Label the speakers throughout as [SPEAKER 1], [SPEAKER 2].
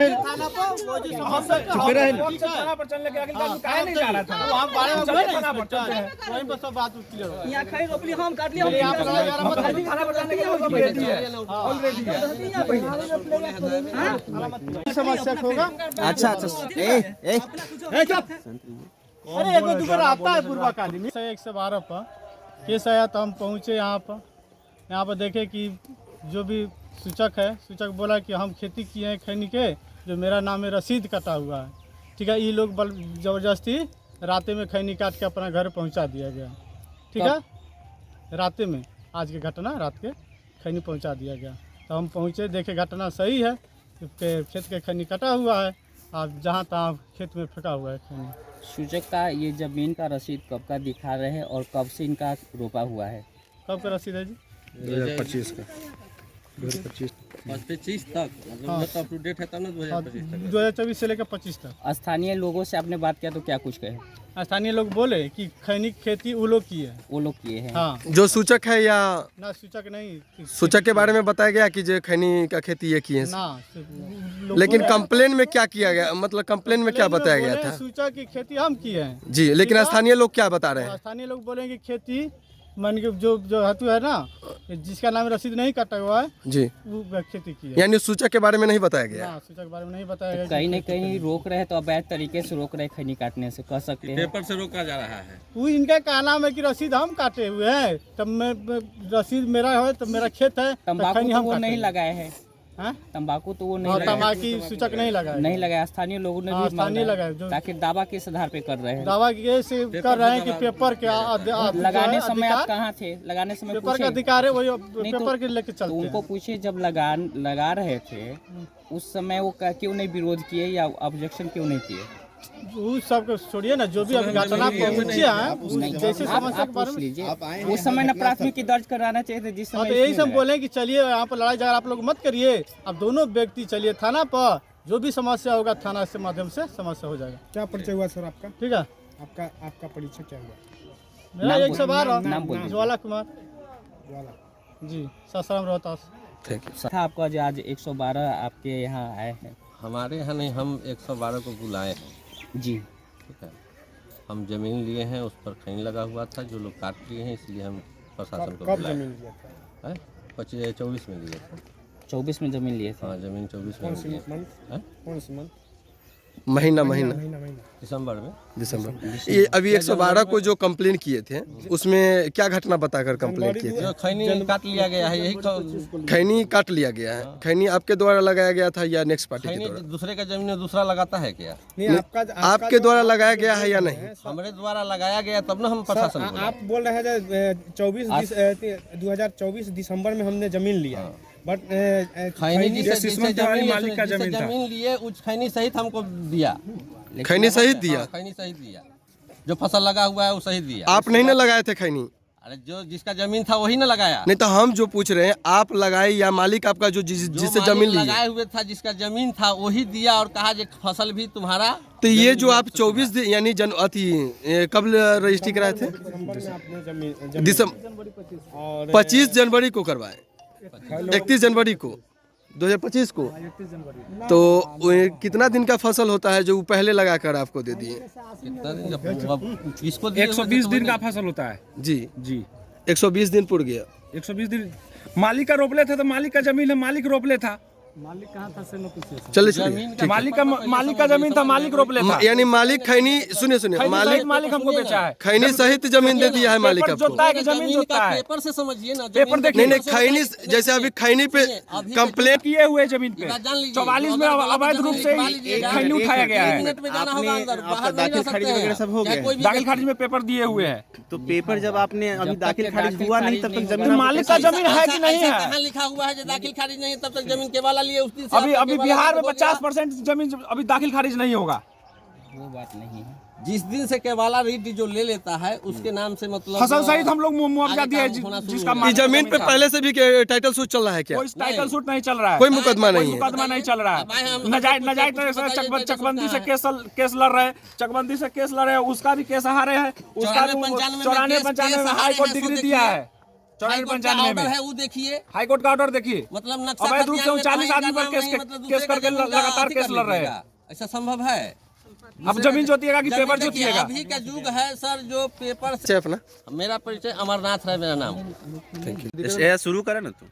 [SPEAKER 1] थाना पर वो जो समस्या थाना पर चलने के आगे काहे नहीं जा रहा था वहां बारे में थाना पर चलते हैं वहीं पर सब बात क्लियर हो यहां खड़ी रोपली हम काट लिया हम थाना पर जाने के लिए रेडी है ऑलरेडी है समस्या होगा। अच्छा ए चुप अरे एगो दुबारा आता है पूर्वकालीन 112 पर केस आया तो हम पहुंचे यहाँ पर देखे कि जो भी सूचक है सूचक बोला कि हम खेती किए हैं खैनी के जो मेरा नाम है रसीद कटा हुआ है। ठीक है ये लोग ज़बरदस्ती राते में खैनी काट के अपना घर पहुंचा दिया गया। ठीक है राते में आज की घटना रात के खैनी पहुंचा दिया गया तो हम पहुंचे देखे घटना सही है खेत के खैनी कटा हुआ है अब जहाँ तहाँ खेत में फेंका हुआ है खैनी।
[SPEAKER 2] सूचक का ये ज़मीन का रसीद कब का दिखा रहे हैं और कब से इनका रोपा हुआ है?
[SPEAKER 1] कब का रसीद है जी?
[SPEAKER 3] 2025 का 2025 तक मतलब अप टू डेट है तब ना 2025 तक
[SPEAKER 1] 2024 से लेकर 25 तक।
[SPEAKER 2] स्थानीय लोगों से आपने बात किया तो क्या कुछ कहे?
[SPEAKER 1] स्थानीय लोग बोले कि खैनी की खेती वो लोग की है
[SPEAKER 2] वो लोग किए हैं।
[SPEAKER 1] हाँ
[SPEAKER 4] जो सूचक है या
[SPEAKER 1] ना सूचक नहीं
[SPEAKER 4] सूचक के बारे में बताया गया कि जो खैनी का खेती ये किए
[SPEAKER 1] ना
[SPEAKER 4] लेकिन कंप्लेन में क्या किया गया मतलब कंप्लेन में क्या बताया गया था?
[SPEAKER 1] सूचक की खेती हम किए हैं
[SPEAKER 4] जी लेकिन स्थानीय लोग क्या बता रहे हैं?
[SPEAKER 1] स्थानीय लोग बोलेंगे खेती मान के जो हेतु है ना जिसका नाम रसीद नहीं कटा हुआ है
[SPEAKER 4] जी
[SPEAKER 1] वो खेती की है।
[SPEAKER 4] यानी सूचक के बारे में नहीं बताया गया?
[SPEAKER 1] हाँ सूचक के बारे में नहीं बताया गया।
[SPEAKER 2] कहीं न कहीं रोक रहे तो अवैध तरीके से रोक रहे खैनी काटने से कह सकते हैं।
[SPEAKER 3] पेपर से रोका जा रहा है।
[SPEAKER 1] वो इनका कहना है कि रसीद हम काटे हुए हैं तब मैं रसीद मेरा है तो मेरा खेत है
[SPEAKER 2] तंबाकू तो वो नहीं लगाए हैं। तंबाकू तो वो नहीं
[SPEAKER 1] तंबाकू सूचक नहीं लगाया
[SPEAKER 2] स्थानीय लोगों ने भी
[SPEAKER 1] स्थानीय लगाया
[SPEAKER 2] ताकि दावा किस आधार पे कर रहे हैं?
[SPEAKER 1] दावा से कर रहे हैं कि पेपर के
[SPEAKER 2] लगाने समय आप कहाँ थे? लगाने समय
[SPEAKER 1] पेपर का अधिकार है वही पेपर के लेके चलते हैं।
[SPEAKER 2] उनको पूछिए जब लगा रहे थे उस समय वो क्यों नहीं विरोध किए या ऑब्जेक्शन क्यों नहीं किए?
[SPEAKER 1] उस सब को छोड़िए ना जो भी अभी घटना पहुंचे हैं जैसे समस्या के बारे में
[SPEAKER 2] उस समय न प्राथमिकी दर्ज कराना चाहिए था जिस समय।
[SPEAKER 1] तो यही सब बोले कि चलिए यहाँ पर लड़ाई झगड़ा आप लोग मत करिए अब दोनों व्यक्ति चलिए थाना पर जो भी समस्या होगा थाना से माध्यम से समस्या हो जाएगा।
[SPEAKER 5] क्या परिचय हुआ सर आपका?
[SPEAKER 1] ठीक है
[SPEAKER 5] आपका परिचय क्या हुआ?
[SPEAKER 1] मेरा 112 ज्वाला कुमार
[SPEAKER 5] ज्वाला
[SPEAKER 1] जी सासाराम रोहतास।
[SPEAKER 2] था आपका जो आज 112 आपके यहाँ आए हैं?
[SPEAKER 3] हमारे यहाँ नहीं हम 112 को बुलाए हैं
[SPEAKER 2] जी।
[SPEAKER 3] ठीक है हम जमीन लिए हैं उस पर खैनी लगा हुआ था जो लोग काट लिए हैं इसलिए हम प्रशासन को
[SPEAKER 5] कब जमीन लिया था?
[SPEAKER 3] 24 में लिए थे।
[SPEAKER 2] 24 में जमीन लिए थे?
[SPEAKER 3] हाँ जमीन 24 में लिए
[SPEAKER 5] कौन सी मंथ?
[SPEAKER 4] महीना दिसंबर। ये अभी 112 को जो कंप्लेन किए थे उसमें क्या घटना बताकर कंप्लेन किए थे?
[SPEAKER 3] खैनी काट लिया गया है यही
[SPEAKER 4] खैनी काट लिया गया है। खैनी आपके द्वारा लगाया गया था या नेक्स्ट पार्टी के द्वारा?
[SPEAKER 3] दूसरे का जमीन में दूसरा लगाता है क्या?
[SPEAKER 5] नहीं
[SPEAKER 4] आपके द्वारा लगाया गया है या नहीं?
[SPEAKER 3] हमारे द्वारा लगाया गया तब ना हम प्रशासन को।
[SPEAKER 5] आप बोल रहे हैं 2024 दिसंबर में हमने जमीन लिया बट
[SPEAKER 3] खैनी मालिक का जमीन लिए उस खैनी सहित हमको दिया।
[SPEAKER 4] खैनी सहित दिया?
[SPEAKER 3] खैनी सहित दिया जो फसल लगा हुआ है वो सहित दिया।
[SPEAKER 4] आप नहीं ना लगाए थे खैनी?
[SPEAKER 3] अरे जो जिसका जमीन था वही ना लगाया।
[SPEAKER 4] नहीं तो हम जो पूछ रहे हैं आप लगाए या मालिक आपका जो जिससे जमीन ली
[SPEAKER 3] लगाए हुए था जिसका जमीन था वही दिया और कहा जो फसल भी तुम्हारा।
[SPEAKER 4] तो ये जो आप 24 यानी कब रजिस्ट्री कराए थे? दिसंबर 25 जनवरी को करवाए 31 जनवरी को 2025 को। तो कितना दिन का फसल होता है जो पहले लगाकर आपको दे दिए?
[SPEAKER 5] 120 दिन का फसल होता है
[SPEAKER 4] जी 120 दिन पूर गया।
[SPEAKER 5] 120 दिन मालिक का रोप ले था तो मालिक का जमीन है मालिक रोप ले था।
[SPEAKER 1] मालिक कहाँ था से न पूछिए।
[SPEAKER 4] चलिए
[SPEAKER 5] मालिक का जमीन था मालिक रोप ले था।
[SPEAKER 4] यानी मालिक खैनी सुनिए
[SPEAKER 5] मालिक हमको बेचा है।
[SPEAKER 4] खैनी सहित जमीन दे दिया है मालिक आपको।
[SPEAKER 5] जमीन जोता है
[SPEAKER 3] पेपर से समझिए ना।
[SPEAKER 5] पेपर देखिए
[SPEAKER 4] नहीं खैनी जैसे अभी खैनी पे कंप्लेन
[SPEAKER 5] किए हुए जमीन पे 44 में अवैध रूप से खैनी उठाया गया है।
[SPEAKER 3] दाखिल खारिज वगैरह सब हो गया।
[SPEAKER 5] दाखिल खारिज में पेपर दिए हुए हैं।
[SPEAKER 6] तो पेपर जब आपने अभी दाखिल खारिज हुआ नहीं तब तक जमीन
[SPEAKER 5] मालिक का जमीन है कि नहीं है?
[SPEAKER 3] कहाँ लिखा हुआ है जो दाखिल खारिज नहीं तब तक जमीन के वाला लिए उस दिन से
[SPEAKER 5] अभी बिहार में 50% जमीन अभी दाखिल खारिज नहीं होगा।
[SPEAKER 2] वो बात नहीं है।
[SPEAKER 3] जिस दिन से केवाला रीट जो ले लेता है उसके नाम से मतलब
[SPEAKER 5] फसल सहित हम लोग मुआवजा दिए जिसका
[SPEAKER 4] जमीन पे पहले से भी टाइटल सूट चल रहा है क्या?
[SPEAKER 5] कोई टाइटल सूट नहीं चल रहा है।
[SPEAKER 4] कोई मुकदमा नहीं है?
[SPEAKER 5] मुकदमा नहीं चल रहा है। नजायज चकबंदी से केस लड़ रहे हैं। चकबंदी से केस लड़ रहे हैं उसका भी केस हारे हैं। उसका भी 94-95 में हाई कोर्ट डिग्री दिया है। 94-95 में
[SPEAKER 3] है वो देखिए,
[SPEAKER 5] हाई कोर्ट का ऑर्डर देखिए।
[SPEAKER 3] मतलब नक्शा
[SPEAKER 5] अवैध रूप से
[SPEAKER 3] खतियान में
[SPEAKER 5] 40 आदमी पर
[SPEAKER 3] पाएगा,
[SPEAKER 5] केस
[SPEAKER 3] मतलब
[SPEAKER 5] केस
[SPEAKER 3] दूसरे
[SPEAKER 5] करके
[SPEAKER 3] का जमीन
[SPEAKER 5] लगातार
[SPEAKER 3] अति
[SPEAKER 5] केस
[SPEAKER 3] कर
[SPEAKER 5] लड़ रहे हैं।
[SPEAKER 3] लीजिएगा। ऐसा संभव है?
[SPEAKER 5] अब जमीन जोतिएगा कि पेपर
[SPEAKER 3] देखिए,
[SPEAKER 5] जोतिएगा?
[SPEAKER 3] अभी का युग है सर, जो पेपर से।
[SPEAKER 4] अपना
[SPEAKER 3] मेरा परिचय अमरनाथ है, मेरा नाम।
[SPEAKER 6] शुरू करें ना तुम।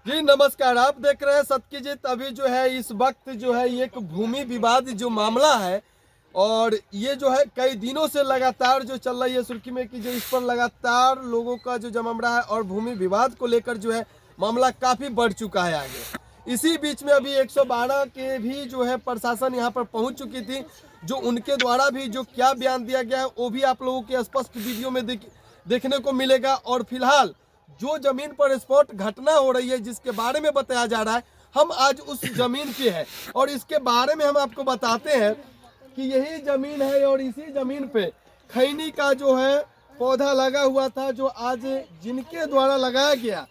[SPEAKER 4] जी नमस्कार, आप देख रहे हैं सत्यजीत। अभी जो है इस वक्त जो है एक भूमि विवाद जो मामला है, और ये जो है कई दिनों से लगातार जो चल रही है सुर्खी में कि जो इस पर लगातार लोगों का जो जम रहा है, और भूमि विवाद को लेकर जो है मामला काफ़ी बढ़ चुका है आगे। इसी बीच में अभी 112 के भी जो है प्रशासन यहाँ पर पहुँच चुकी थी, जो उनके द्वारा भी जो क्या बयान दिया गया है वो भी आप लोगों के स्पष्ट वीडियो में देखने को मिलेगा। और फिलहाल जो जमीन पर स्पॉट घटना हो रही है, जिसके बारे में बताया जा रहा है, हम आज उस जमीन पे है और इसके बारे में हम आपको बताते हैं कि यही जमीन है, और इसी जमीन पे खैनी का जो है पौधा लगा हुआ था, जो आज जिनके द्वारा लगाया गया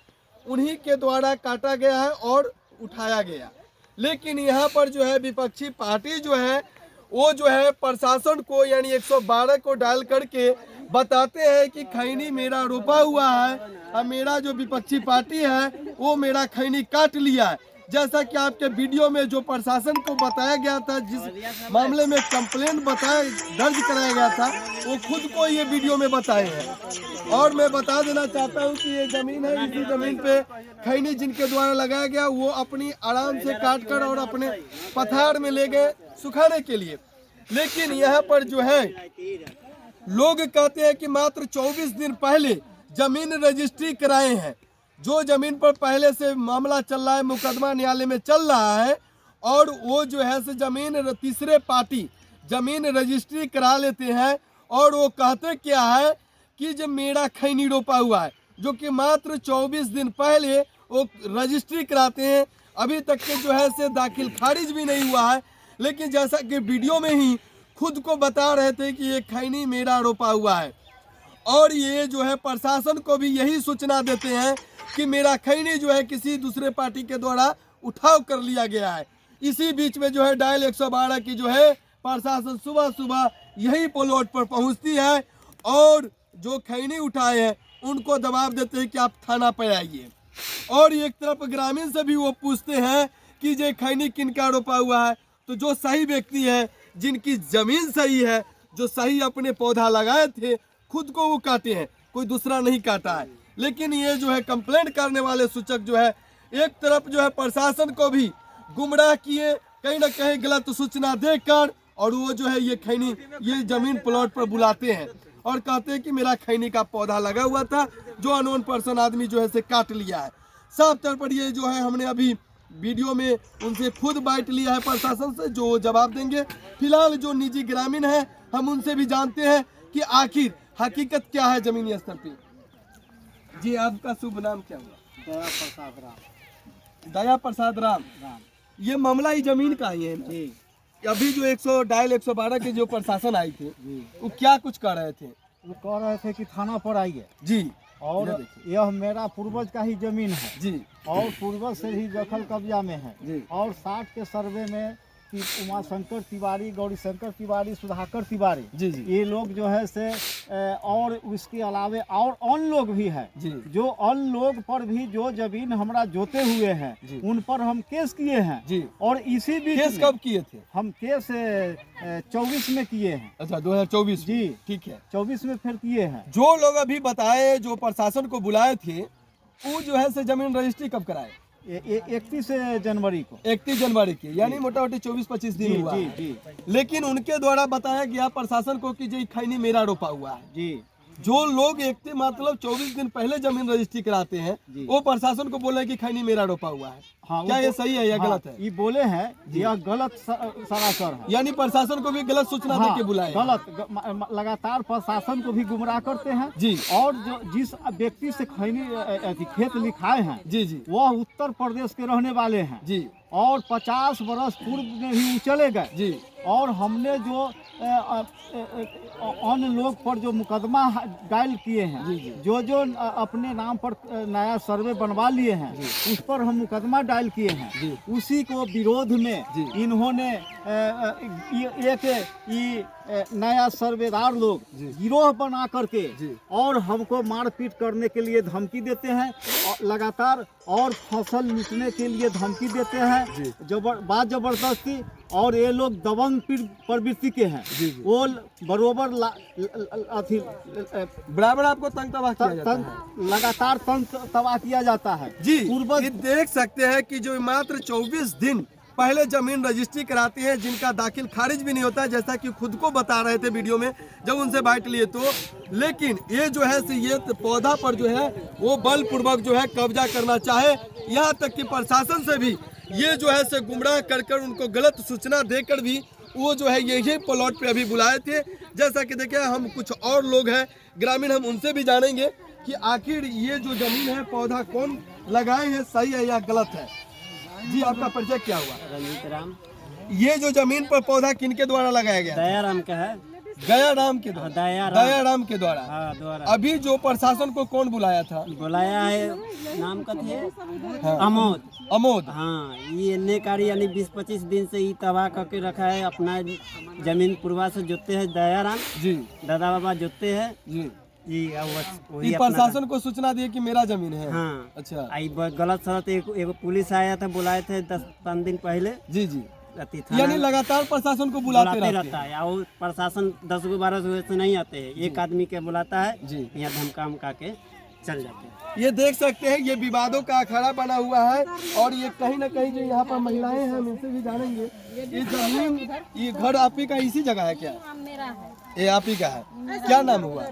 [SPEAKER 4] उन्हीं के द्वारा काटा गया है और उठाया गया। लेकिन यहाँ पर जो है विपक्षी पार्टी जो है वो जो है प्रशासन को यानी 112 को डायल करके बताते हैं कि खैनी मेरा रोपा हुआ है, और मेरा जो विपक्षी पार्टी है वो मेरा खैनी काट लिया है। जैसा कि आपके वीडियो में जो प्रशासन को बताया गया था, जिस मामले में कंप्लेंट दर्ज कराया गया था, वो खुद को ये वीडियो में बताए हैं। और मैं बता देना चाहता हूँ कि ये जमीन है, इसी जमीन पे खैनी जिनके द्वारा लगाया गया वो अपनी आराम से काट कर और अपने पथार में ले गए सुखाने के लिए। लेकिन यहाँ पर जो है लोग कहते हैं कि मात्र 24 दिन पहले जमीन रजिस्ट्री कराए हैं। जो जमीन पर पहले से मामला चल रहा है, मुकदमा न्यायालय में चल रहा है, और वो जो है से जमीन तीसरे पार्टी जमीन रजिस्ट्री करा लेते हैं, और वो कहते क्या है कि जब मेरा खैनी रोपा हुआ है, जो कि मात्र 24 दिन पहले वो रजिस्ट्री कराते हैं। अभी तक के जो है से दाखिल खारिज भी नहीं हुआ है, लेकिन जैसा कि वीडियो में ही खुद को बता रहे थे कि ये खैनी मेरा रोपा हुआ है, और ये जो है प्रशासन को भी यही सूचना देते हैं कि मेरा खैनी जो है किसी दूसरे पार्टी के द्वारा उठाव कर लिया गया है। इसी बीच में जो है डायल 112 की जो है प्रशासन सुबह सुबह यही प्लॉट पर पहुंचती है, और जो खैनी उठाए हैं उनको दबाव देते हैं कि आप थाना पर आइए। और एक तरफ ग्रामीण से भी वो पूछते हैं कि ये खैनी किनका रोपा हुआ है, तो जो सही व्यक्ति है, जिनकी जमीन सही है, जो सही अपने पौधा लगाए थे, खुद को वो काटे हैं, कोई दूसरा नहीं काटा है। लेकिन ये जो है कंप्लेंट करने वाले सूचक जो है एक तरफ जो है प्रशासन को भी गुमराह किए, कहीं ना कहीं गलत सूचना देकर, और वो जो है ये खैनी ये जमीन प्लॉट पर बुलाते हैं और कहते हैं कि मेरा खैनी का पौधा लगा हुआ था, जो अननोन पर्सन आदमी जो है से काट लिया है। साफ तौर पर ये जो है हमने अभी वीडियो में उनसे खुद बाइट लिया है प्रशासन से, जो जवाब देंगे। फिलहाल जो निजी ग्रामीण है हम उनसे भी जानते हैं कि आखिर हकीकत क्या है जमीनी स्तर पे। जी आपका शुभ नाम क्या हुआ?
[SPEAKER 1] दया प्रसाद राम।
[SPEAKER 4] दया प्रसाद राम। ये मामला ही जमीन का ही है
[SPEAKER 1] जी।
[SPEAKER 4] अभी जो 112 के जो प्रशासन आई थे वो क्या कुछ कर रहे थे?
[SPEAKER 1] वो कह रहे थे कि थाना पर आइए,
[SPEAKER 4] जी,
[SPEAKER 1] और यह मेरा पूर्वज का ही जमीन है
[SPEAKER 4] जी,
[SPEAKER 1] और पूर्वज से ही दखल कब्जा में है
[SPEAKER 4] जी।
[SPEAKER 1] और 60 के सर्वे में उमा शंकर तिवारी, गौरी शंकर तिवारी, सुधाकर तिवारी,
[SPEAKER 4] जी, जी,
[SPEAKER 1] ये लोग जो है से और उसके अलावे और अन्य लोग भी हैं,
[SPEAKER 4] जी।
[SPEAKER 1] जो अन्य लोग पर भी जो जमीन हमरा जोते हुए हैं,
[SPEAKER 4] जी।
[SPEAKER 1] उन पर हम केस किए हैं,
[SPEAKER 4] जी।
[SPEAKER 1] और इसी बीच
[SPEAKER 4] केस
[SPEAKER 1] में
[SPEAKER 4] कब किए थे?
[SPEAKER 1] हम केस 24 में किए हैं।
[SPEAKER 4] अच्छा 2024
[SPEAKER 1] जी,
[SPEAKER 4] ठीक है।
[SPEAKER 1] 24 में फिर किए हैं।
[SPEAKER 4] जो लोग अभी बताए, जो प्रशासन को बुलाए थे, वो जो है से जमीन रजिस्ट्री कब कराए?
[SPEAKER 1] 31 जनवरी को।
[SPEAKER 4] 31 जनवरी की, यानी मोटा मोटी 24-25 दिन हुआ
[SPEAKER 1] जी,
[SPEAKER 4] है।
[SPEAKER 1] जी,
[SPEAKER 4] लेकिन उनके द्वारा बताया गया प्रशासन को कि ये खैनी मेरा रोपा हुआ है।
[SPEAKER 1] जी।
[SPEAKER 4] जो लोग मतलब 24 दिन पहले जमीन रजिस्ट्री कराते हैं,
[SPEAKER 1] जी।
[SPEAKER 4] वो प्रशासन को बोले कि खैनी मेरा रोपा हुआ है।
[SPEAKER 1] हाँ,
[SPEAKER 4] क्या ये सही है या
[SPEAKER 1] हाँ,
[SPEAKER 4] गलत है?
[SPEAKER 1] ये बोले हैं, यह गलत सरासर है।
[SPEAKER 4] यानी प्रशासन को भी गलत सूचना
[SPEAKER 1] हाँ,
[SPEAKER 4] दे के बुलाए।
[SPEAKER 1] गलत लगातार प्रशासन को भी गुमराह करते हैं
[SPEAKER 4] जी।
[SPEAKER 1] और जो जिस व्यक्ति से खैनी खेत लिखाए हैं,
[SPEAKER 4] जी, जी,
[SPEAKER 1] वह उत्तर प्रदेश के रहने वाले हैं,
[SPEAKER 4] जी,
[SPEAKER 1] और 50 वर्ष पूर्व में ही वो चले गए।
[SPEAKER 4] जी।
[SPEAKER 1] और हमने जो अन्य लोग पर जो मुकदमा डायल किए हैं, जो अपने नाम पर नया सर्वे बनवा लिए हैं, उस पर हम मुकदमा डायल किए हैं, उसी को विरोध में इन्होंने एक नया सर्वेदार लोग गिरोह बना करके और हमको मारपीट करने के लिए धमकी देते हैं, लगातार और फसल लूटने के लिए धमकी देते हैं, जबरदस्ती। और ये लोग दबंग प्रवृत्ति के हैं, वो बरोबर
[SPEAKER 4] बराबर आपको तंग तबाह किया जाता है,
[SPEAKER 1] लगातार तंग तबाह किया जाता है
[SPEAKER 4] जी। ये देख सकते हैं कि जो मात्र 24 दिन पहले जमीन रजिस्ट्री कराते हैं, जिनका दाखिल खारिज भी नहीं होता है, जैसा कि खुद को बता रहे थे वीडियो में जब उनसे बाइट लिए तो। लेकिन ये जो है ये पौधा पर जो है वो बलपूर्वक जो है कब्जा करना चाहे, यहाँ तक कि प्रशासन से भी ये जो है से गुमराह कर उनको गलत सूचना देकर भी वो जो है यही प्लॉट पे अभी बुलाए थे। जैसा कि देखिए हम कुछ और लोग हैं ग्रामीण, हम उनसे भी जानेंगे कि आखिर ये जो जमीन है पौधा कौन लगाए हैं, सही है या गलत है। जी आपका परिचय क्या हुआ?
[SPEAKER 7] रंजीत राम।
[SPEAKER 4] ये जो जमीन पर पौधा किनके द्वारा लगाया गया?
[SPEAKER 7] दयाराम का है।
[SPEAKER 4] दयाराम के द्वारा। दयाराम के द्वारा।
[SPEAKER 7] हाँ, द्वारा।
[SPEAKER 4] अभी जो प्रशासन को कौन बुलाया था?
[SPEAKER 7] बुलाया है, नाम का थे अमोद।
[SPEAKER 4] अमोद।
[SPEAKER 7] हाँ, ये नेकारी यानी 20-25 दिन से ये तबाह करके रखा है। अपना जमीन पूर्वा से जोतते हैं दयाराम
[SPEAKER 4] जी,
[SPEAKER 7] दादा बाबा जोतते हैं
[SPEAKER 4] जी
[SPEAKER 7] जी। वही
[SPEAKER 4] प्रशासन को सूचना दिए कि मेरा जमीन है।
[SPEAKER 7] हाँ,
[SPEAKER 4] अच्छा।
[SPEAKER 7] आई गलत शरत एक पुलिस आया था, बुलाए थे 10-15 दिन पहले।
[SPEAKER 4] जी जी, यानी लगातार प्रशासन को बुलाते
[SPEAKER 7] रहता है। और प्रशासन 10-12 से नहीं आते हैं, एक आदमी के बुलाता है
[SPEAKER 4] जी,
[SPEAKER 7] यहाँ धमका के चल जाते हैं।
[SPEAKER 4] ये देख सकते हैं ये विवादों का अखाड़ा बना हुआ है। और ये कहीं ना कहीं जो यहाँ पर महिलाएं हैं, हम इनसे भी जानेंगे। ये जमीन, ये घर आप ही का इसी जगह है क्या?
[SPEAKER 8] मेरा है।
[SPEAKER 4] ये आप ही का है। क्या नाम हुआ?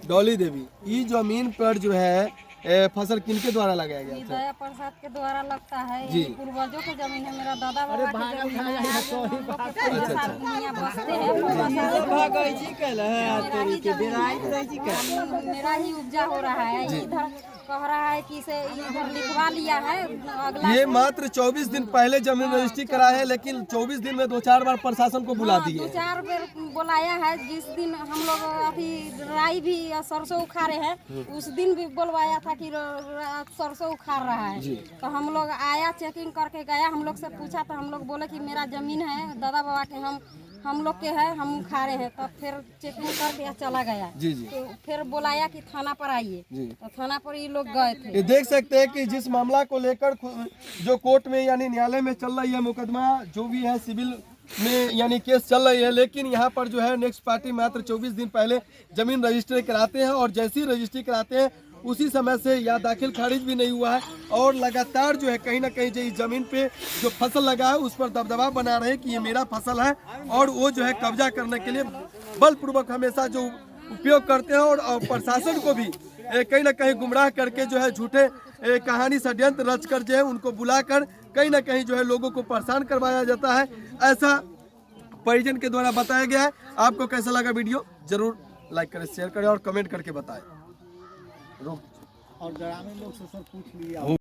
[SPEAKER 4] डॉली देवी। ये जमीन पर जो है फसल किनके द्वारा लगाया गया था?
[SPEAKER 8] दया प्रसाद के द्वारा लगता है
[SPEAKER 4] जी।
[SPEAKER 8] ये पूर्वजों की जमीन है, मेरा दादा बाबा की जमीन है। बसते हैं, मेरा ही उपजा हो रहा है। इधर कह रहा है कि इसे इधर लिखवा लिया है। अगला
[SPEAKER 4] ये मात्र 24 दिन पहले जमीन रजिस्ट्री करा है, लेकिन 24 दिन में 2-4 बार प्रशासन को बुला दिए।
[SPEAKER 8] 2-4 बार बुलाया है। जिस दिन हम लोग अभी राई भी सरसों उखाड़े हैं, उस दिन भी बुलवाया था कि सरसों उखाड़ रहा है। तो हम लोग आया, चेकिंग करके गया, हम लोग से पूछा तो हम लोग बोले कि मेरा जमीन है, दादा बाबा के हम लोग के है, हम उखाड़े हैं। तो फिर चेकिंग करके चला गया।
[SPEAKER 4] जी जी।
[SPEAKER 8] तो फिर बुलाया कि थाना पर आइए, तो थाना पर ये लोग गए थे।
[SPEAKER 4] ये देख सकते हैं कि जिस मामला को लेकर जो कोर्ट में यानी न्यायालय में चल रही है मुकदमा, जो भी है सिविल में यानी केस चल रही है, लेकिन यहाँ पर जो है नेक्स्ट पार्टी मात्र 24 दिन पहले जमीन रजिस्ट्री कराते हैं। और जैसी रजिस्ट्री कराते हैं उसी समय से या दाखिल खारिज भी नहीं हुआ है। और लगातार जो है कहीं ना कहीं जो इस जमीन पे जो फसल लगा है उस पर दबदबा बना रहे हैं कि ये मेरा फसल है। और वो जो है कब्जा करने के लिए बलपूर्वक हमेशा जो उपयोग करते हैं। और प्रशासन को भी कहीं ना कहीं गुमराह करके जो है झूठे कहानी षड्यंत्र रच कर जो है उनको बुलाकर कहीं ना कहीं जो है लोगों को परेशान करवाया जाता है, ऐसा परिजन के द्वारा बताया गया है। आपको कैसा लगा वीडियो जरूर लाइक करें, शेयर करें और कमेंट करके बताएं।
[SPEAKER 1] और ग्रामीण लोग से सब पूछ लिया।